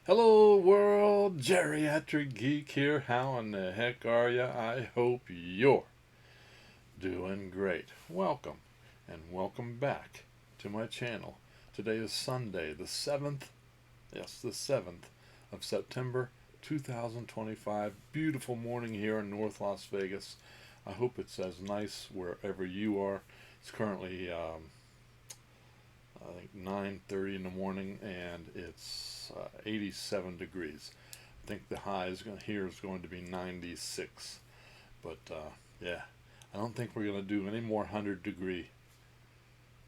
Hello world, Geriatric Geek here. How in the heck are ya? I hope you're doing great. Welcome and welcome back to my channel. Today is Sunday, the 7th, yes, the 7th of September 2025. Beautiful morning here in North Las Vegas. I hope it's as nice wherever you are. It's currently I think 9:30 in the morning, and it's 87 degrees. I think the high here is going to be 96. But yeah, I don't think we're going to do any more 100-degree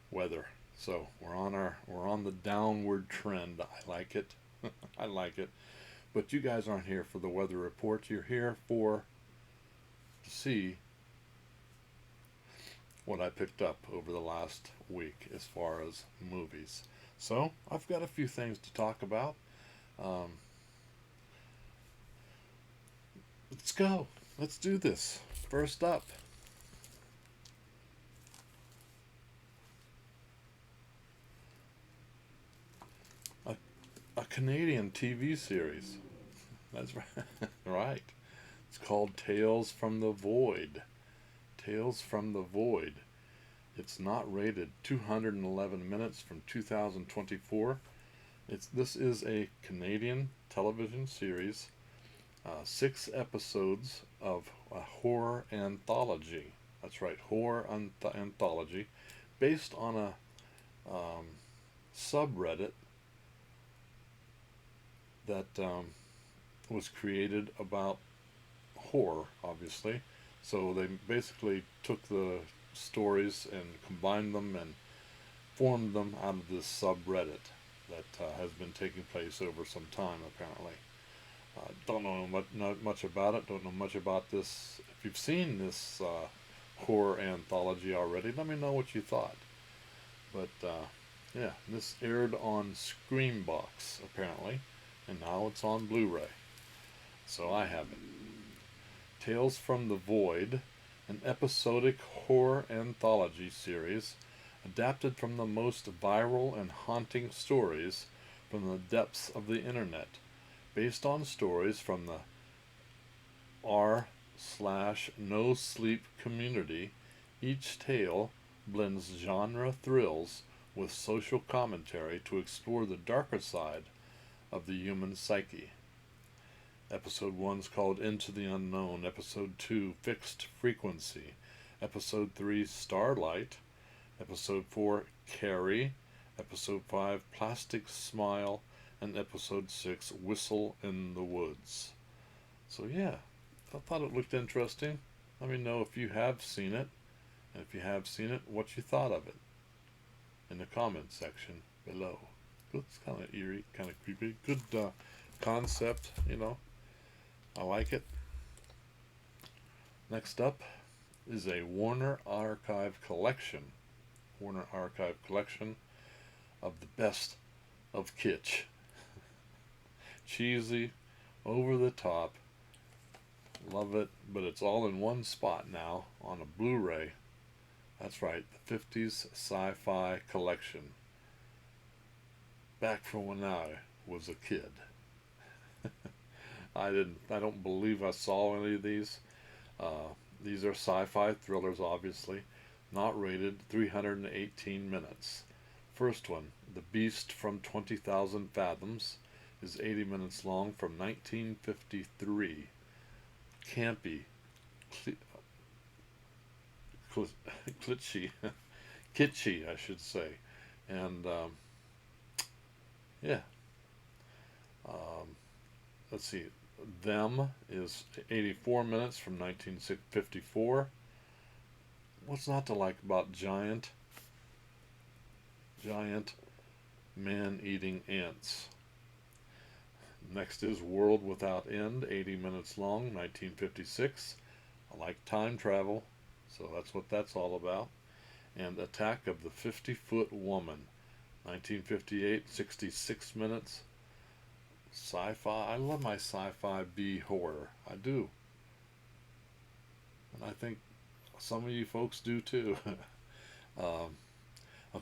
weather. So we're on the downward trend. I like it. I like it. But you guys aren't here for the weather report. You're here to see what I picked up over the last week as far as movies. So I've got a few things to talk about. Um, let's go. Let's do this. First up, a, a Canadian TV series. That's right. Right. It's called Tales from the Void. Tales from the Void. It's not rated. 211 minutes from 2024. This is a Canadian television series, 6 episodes of a horror anthology. That's right, horror anthology, based on a subreddit that was created about horror, obviously. So they basically took the stories and combined them and formed them out of this subreddit that has been taking place over some time, apparently. Don't know much about it. Don't know much about this. If you've seen this horror anthology already, let me know what you thought. But yeah, this aired on Screambox, apparently, and now it's on Blu-ray. So I have it. Tales from the Void, an episodic horror anthology series adapted from the most viral and haunting stories from the depths of the internet, based on stories from the r/no sleep community. Each tale blends genre thrills with social commentary to explore the darker side of the human psyche. Episode 1 is called Into the Unknown. Episode 2, Fixed Frequency. Episode 3, Starlight. Episode 4, Carrie. Episode 5, Plastic Smile. And Episode 6, Whistle in the Woods. So yeah, I thought it looked interesting. Let me know if you have seen it. And if you have seen it, what you thought of it in the comment section below. It's kind of eerie, kind of creepy. Good concept, you know. I like it. Next up is a Warner Archive collection. Warner Archive collection of the best of kitsch. Cheesy, over the top. Love it, but it's all in one spot now on a Blu-ray. That's right, the 50s sci-fi collection. Back from when I was a kid. I don't believe I saw any of these. These are sci-fi thrillers, obviously. Not rated, 318 minutes. First one, The Beast from 20,000 Fathoms, is 80 minutes long, from 1953. Campy, glitchy, kitschy, I should say. And yeah, let's see. Them is 84 minutes from 1954. What's not to like about giant man-eating ants? Next is World Without End, 80 minutes long, 1956. I like time travel, so that's what that's all about. And Attack of the 50-Foot Woman, 1958, 66 minutes. Sci-fi. I love my sci-fi B horror. I do. And I think some of you folks do too. A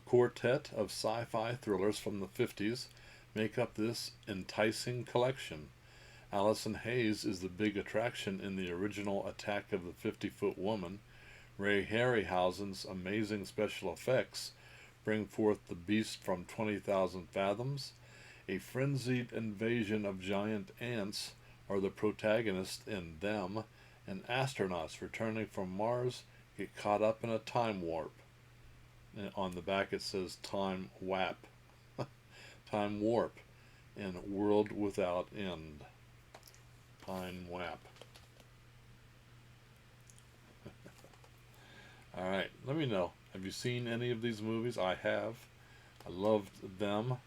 quartet of sci-fi thrillers from the 50s make up this enticing collection. Allison Hayes is the big attraction in the original Attack of the 50-Foot Woman. Ray Harryhausen's amazing special effects bring forth the beast from 20,000 fathoms. A frenzied invasion of giant ants are the protagonists in them, and astronauts returning from Mars get caught up in a time warp. And on the back it says time wap. Time warp in world without end. Time wap. Alright, let me know. Have you seen any of these movies? I have. I loved them.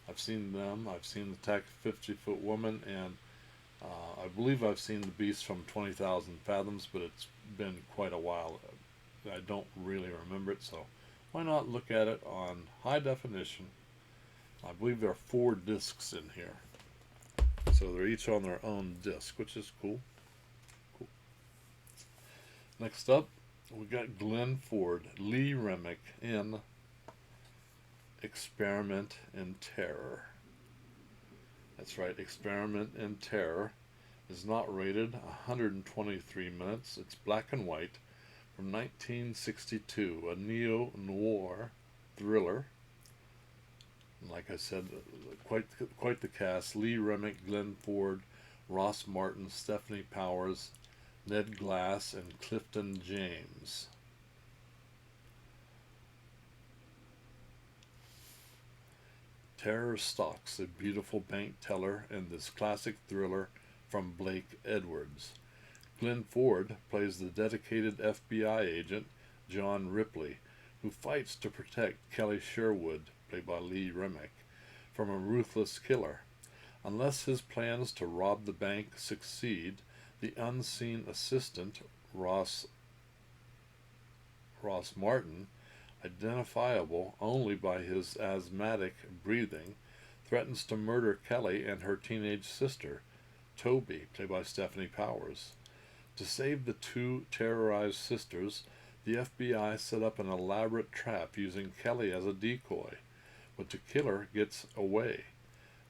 I've seen them. I've seen the Attack of 50-Foot Woman, and I believe I've seen The Beast from 20,000 Fathoms, but it's been quite a while. I don't really remember it, so why not look at it on high definition? I believe there are 4 discs in here. So they're each on their own disc, which is cool. Cool. Next up, we got Glenn Ford, Lee Remick in Experiment in Terror. That's right, Experiment in Terror is not rated, 123 minutes. It's black and white from 1962, a neo-noir thriller. And like I said, quite the cast. Lee Remick, Glenn Ford, Ross Martin, Stephanie Powers, Ned Glass, and Clifton James. Terror stalks a beautiful bank teller in this classic thriller from Blake Edwards. Glenn Ford plays the dedicated FBI agent John Ripley, who fights to protect Kelly Sherwood, played by Lee Remick, from a ruthless killer. Unless his plans to rob the bank succeed, the unseen assistant, Ross Martin, identifiable only by his asthmatic breathing, threatens to murder Kelly and her teenage sister, Toby, played by Stephanie Powers. To save the 2 terrorized sisters, the FBI set up an elaborate trap using Kelly as a decoy, but the killer gets away.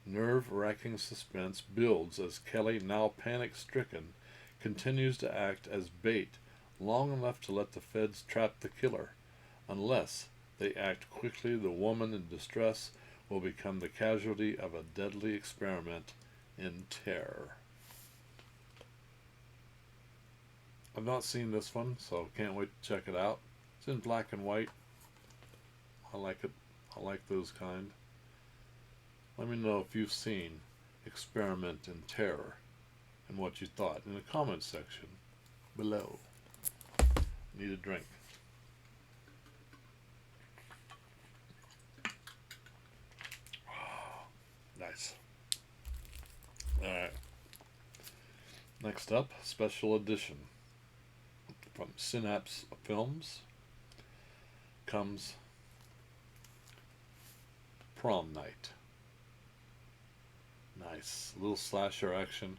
Nerve-wracking suspense builds as Kelly, now panic-stricken, continues to act as bait long enough to let the feds trap the killer. Unless they act quickly, the woman in distress will become the casualty of a deadly experiment in terror. I've not seen this one, so can't wait to check it out. It's in black and white. I like it. I like those kind. Let me know if you've seen Experiment in Terror and what you thought in the comments section below. Need a drink. Nice. Alright. Next up, special edition. From Synapse Films comes Prom Night. Nice. Little slasher action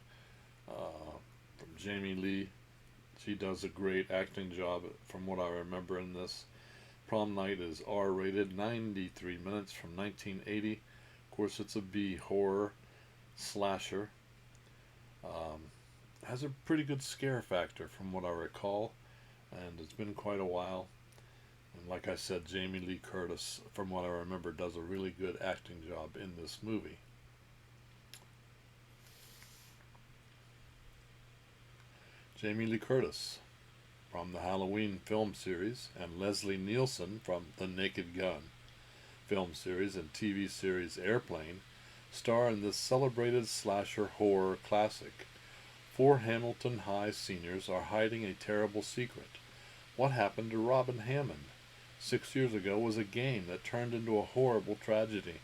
from Jamie Lee. She does a great acting job from what I remember in this. Prom Night is R-rated, 93 minutes from 1980. Of course, it's a B horror slasher. Has a pretty good scare factor from what I recall, and it's been quite a while. And like I said, Jamie Lee Curtis, from what I remember, does a really good acting job in this movie. Jamie Lee Curtis from the Halloween film series, and Leslie Nielsen from The Naked Gun film series and TV series Airplane, star in this celebrated slasher horror classic. 4 Hamilton High seniors are hiding a terrible secret. What happened to Robin Hammond? 6 years ago was a game that turned into a horrible tragedy,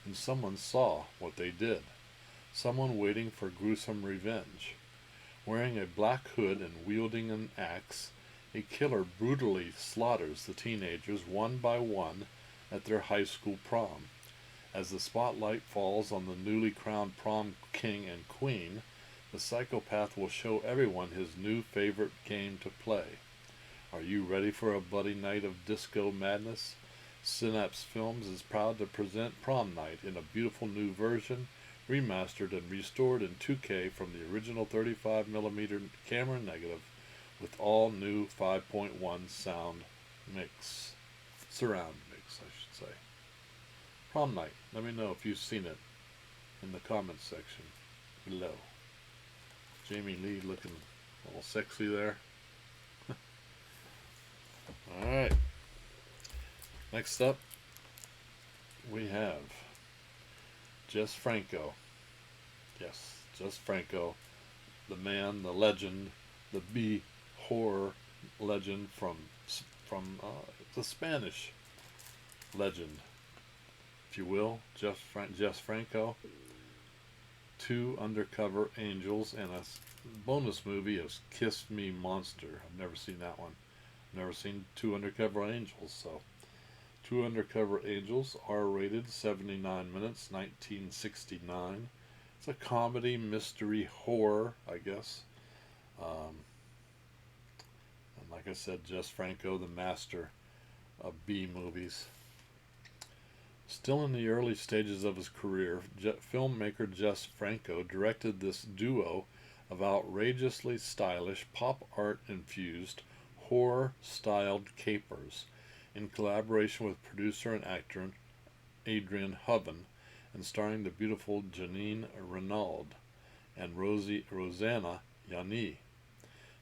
and someone saw what they did. Someone waiting for gruesome revenge. Wearing a black hood and wielding an axe, a killer brutally slaughters the teenagers one by one at their high school prom. As the spotlight falls on the newly crowned prom king and queen, the psychopath will show everyone his new favorite game to play. Are you ready for a bloody night of disco madness? Synapse Films is proud to present Prom Night in a beautiful new version, remastered and restored in 2K from the original 35mm camera negative with all new 5.1 sound mix. Surround mix, I should say. Prom Night. Let me know if you've seen it in the comments section below. Jamie Lee looking a little sexy there. Alright. Next up, we have Jess Franco. Yes, Jess Franco, the man, the legend, the B horror legend from the Spanish legend, if you will. Jess Franco. 2 Undercover Angels and a bonus movie of Kiss Me Monster. I've never seen that one. Never seen 2 Undercover Angels, so 2 Undercover Angels, R-rated, 79 minutes, 1969. It's a comedy, mystery, horror, I guess. And like I said, Jess Franco, the master of B movies. Still in the early stages of his career, filmmaker Jess Franco directed this duo of outrageously stylish, pop art-infused, horror-styled capers, in collaboration with producer and actor Adrian Hoven, and starring the beautiful Janine Renaud and Rosanna Yanni.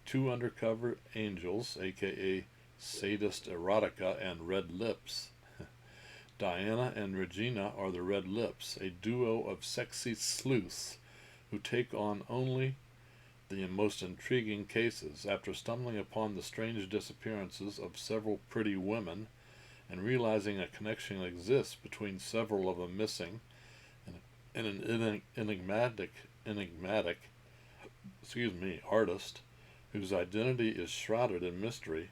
2 Undercover Angels, aka Sadist Erotica and Red Lips. Diana and Regina are the Red Lips, a duo of sexy sleuths who take on only the most intriguing cases. After stumbling upon the strange disappearances of several pretty women and realizing a connection exists between several of them missing, and an enigmatic artist whose identity is shrouded in mystery,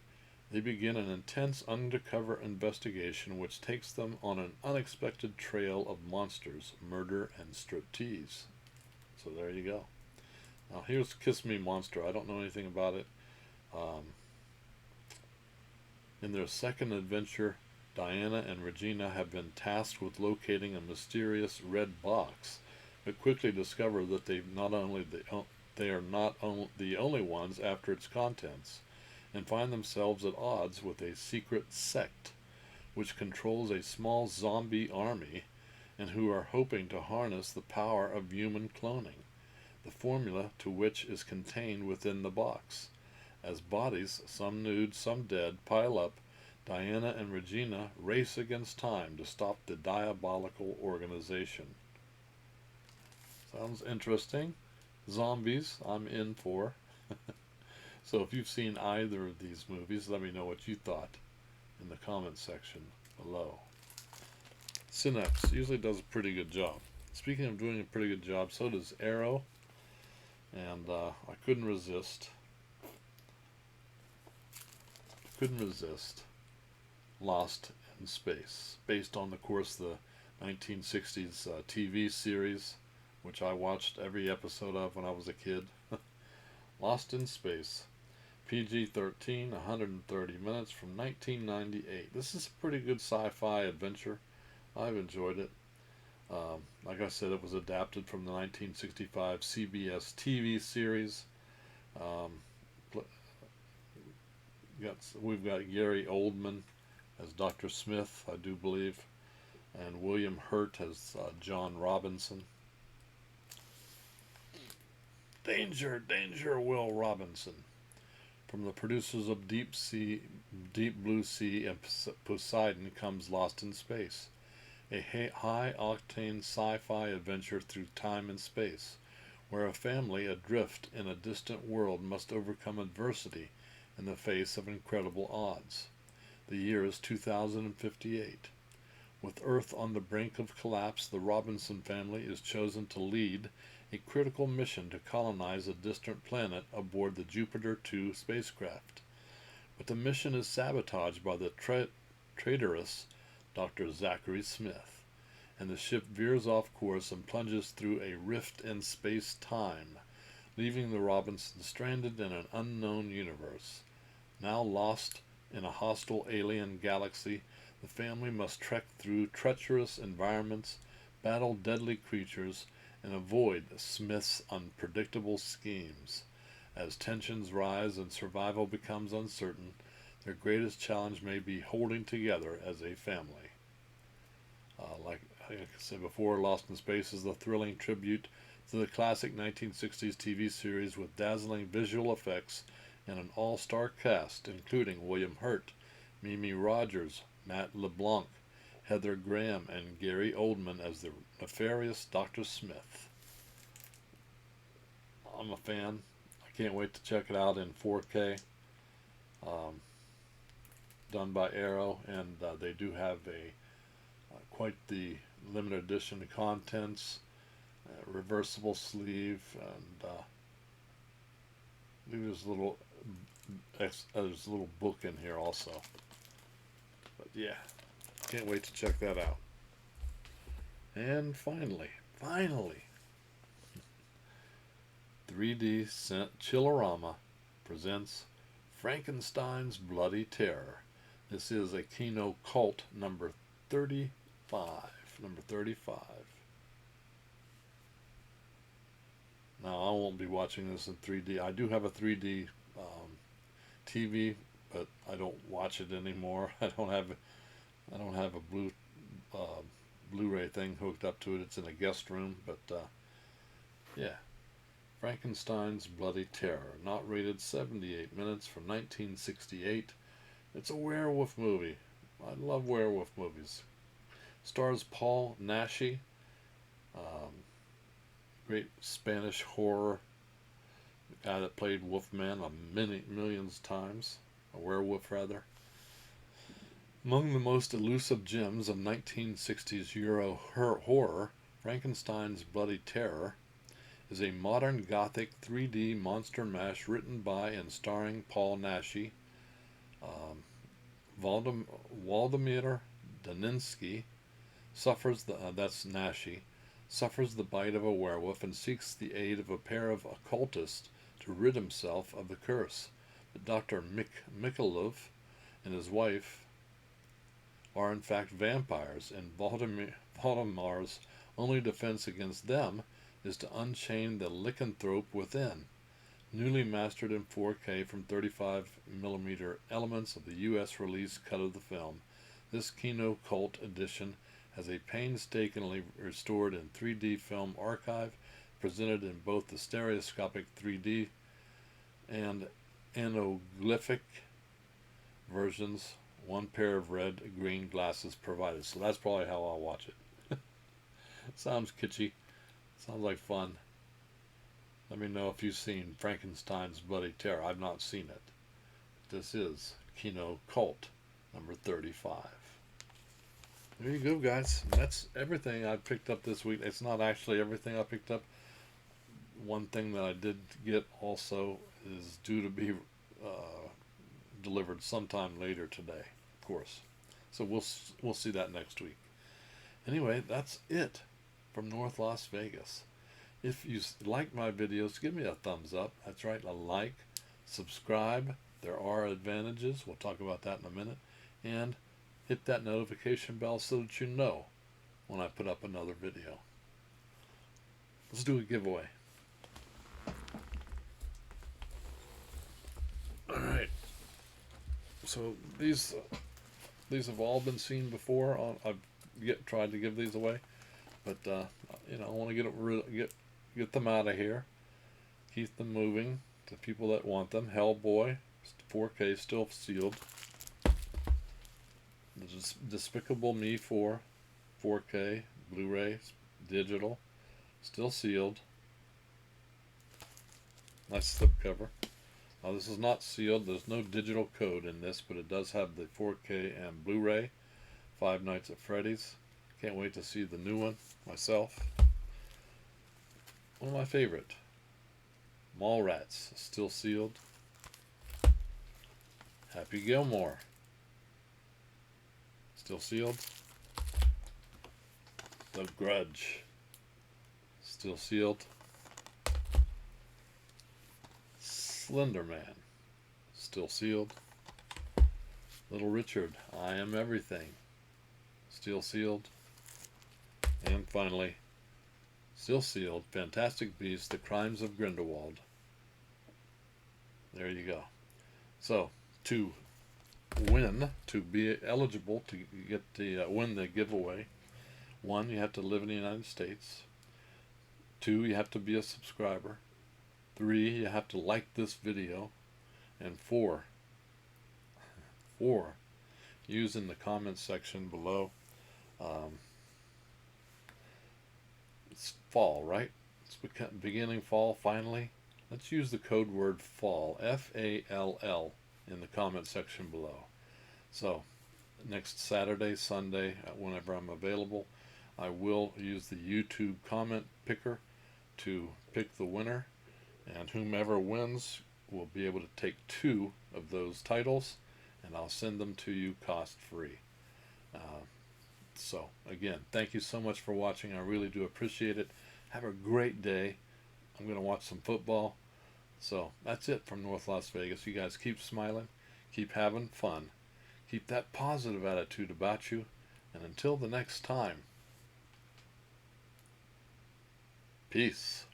they begin an intense undercover investigation which takes them on an unexpected trail of monsters, murder, and striptease. So there you go. Now here's Kiss Me Monster. I don't know anything about it. In their second adventure, Diana and Regina have been tasked with locating a mysterious red box, but quickly discover that they are not the only ones after its contents, and find themselves at odds with a secret sect which controls a small zombie army and who are hoping to harness the power of human cloning, the formula to which is contained within the box. As bodies, some nude, some dead, pile up, Diana and Regina race against time to stop the diabolical organization. Sounds interesting. Zombies, I'm in for. So if you've seen either of these movies, let me know what you thought in the comments section below. Synapse usually does a pretty good job. Speaking of doing a pretty good job, so does Arrow. And I couldn't resist. Lost in Space, based on, of course, the 1960s TV series, which I watched every episode of when I was a kid. Lost in Space. PG-13, 130 minutes, from 1998. This is a pretty good sci-fi adventure. I've enjoyed it. Like I said, it was adapted from the 1965 CBS TV series. We've got Gary Oldman as Dr. Smith, I do believe, and William Hurt as John Robinson. Danger, danger, Will Robinson. From the producers of Deep Blue Sea, and Poseidon comes Lost in Space, a high-octane sci-fi adventure through time and space, where a family adrift in a distant world must overcome adversity in the face of incredible odds. The year is 2058. With Earth on the brink of collapse, the Robinson family is chosen to lead a critical mission to colonize a distant planet aboard the Jupiter 2 spacecraft. But the mission is sabotaged by the traitorous Dr. Zachary Smith, and the ship veers off course and plunges through a rift in space-time, leaving the Robinsons stranded in an unknown universe. Now lost in a hostile alien galaxy, The family must trek through treacherous environments, battle deadly creatures, and avoid Smith's unpredictable schemes. As tensions rise and survival becomes uncertain, their greatest challenge may be holding together as a family. Like I said before, Lost in Space is the thrilling tribute to the classic 1960s TV series with dazzling visual effects and an all-star cast including William Hurt, Mimi Rogers, Matt LeBlanc, Heather Graham, and Gary Oldman as the nefarious Dr. Smith. I'm a fan. I can't wait to check it out in 4K. Um, Done by Arrow, and they do have a quite the limited edition contents, reversible sleeve, and there's a little book in here also. But yeah, can't wait to check that out. And finally, 3D Chillerama presents Frankenstein's Bloody Terror. This is a Kino Cult number 35. Number 35. Now, I won't be watching this in 3D. I do have a 3D TV, but I don't watch it anymore. I don't have a Blu-ray thing hooked up to it. It's in a guest room, but yeah. Frankenstein's Bloody Terror, not rated, 78 minutes, from 1968. It's a werewolf movie. I love werewolf movies. Stars Paul Naschy, great Spanish horror, the guy that played Wolfman millions of times, a werewolf rather. Among the most elusive gems of 1960s Euro horror, Frankenstein's Bloody Terror is a modern Gothic 3D monster mash written by and starring Paul Naschy, Waldemir Daninsky that's Naschy, suffers the bite of a werewolf and seeks the aid of a pair of occultists to rid himself of the curse. But Dr. Mikolov and his wife are in fact vampires, and Valdemar's only defense against them is to unchain the lycanthrope within. Newly mastered in 4K from 35mm elements of the US release cut of the film, this Kino Cult edition has a painstakingly restored in 3D film archive, presented in both the stereoscopic 3D and anaglyphic versions, one pair of red-green glasses provided. So that's probably how I'll watch it. Sounds kitschy. Sounds like fun. Let me know if you've seen Frankenstein's Bloody Terror. I've not seen it. This is Kino Cult number 35. There you go, guys. That's everything I picked up this week. It's not actually everything I picked up. One thing that I did get also is due to be delivered sometime later today, of course. So we'll see that next week. Anyway, that's it from North Las Vegas. If you like my videos, give me a thumbs up. That's right, a like, subscribe. There are advantages. We'll talk about that in a minute. And hit that notification bell so that you know when I put up another video. Let's do a giveaway. Alright. So these have all been seen before. I've tried to give these away. But I want to get them out of here. Keep them moving to people that want them. Hellboy, 4K, still sealed. The Despicable Me 4, 4K, Blu-ray, digital, still sealed. Nice slipcover. Now this is not sealed. There's no digital code in this, but it does have the 4K and Blu-ray. Five Nights at Freddy's. Can't wait to see the new one myself. One of my favorite. Mallrats, still sealed. Happy Gilmore, still sealed. The Grudge, still sealed. Slender Man, still sealed. Little Richard, I Am Everything, Still sealed. And finally, still sealed, Fantastic Beasts, The Crimes of Grindelwald. There you go. So, to win, to be eligible to get the win the giveaway, 1, you have to live in the United States. 2, you have to be a subscriber. 3, you have to like this video. And 4, use in the comments section below. It's fall, right? It's beginning fall finally. Let's use the code word fall, F-A-L-L, in the comment section below. So next Saturday, Sunday, whenever I'm available, I will use the YouTube comment picker to pick the winner, and whomever wins will be able to take 2 of those titles, and I'll send them to you cost free. So again, thank you so much for watching. I really do appreciate it. Have a great day. I'm going to watch some football. So that's it from North Las Vegas. You guys keep smiling, keep having fun, keep that positive attitude about you, and until the next time, peace.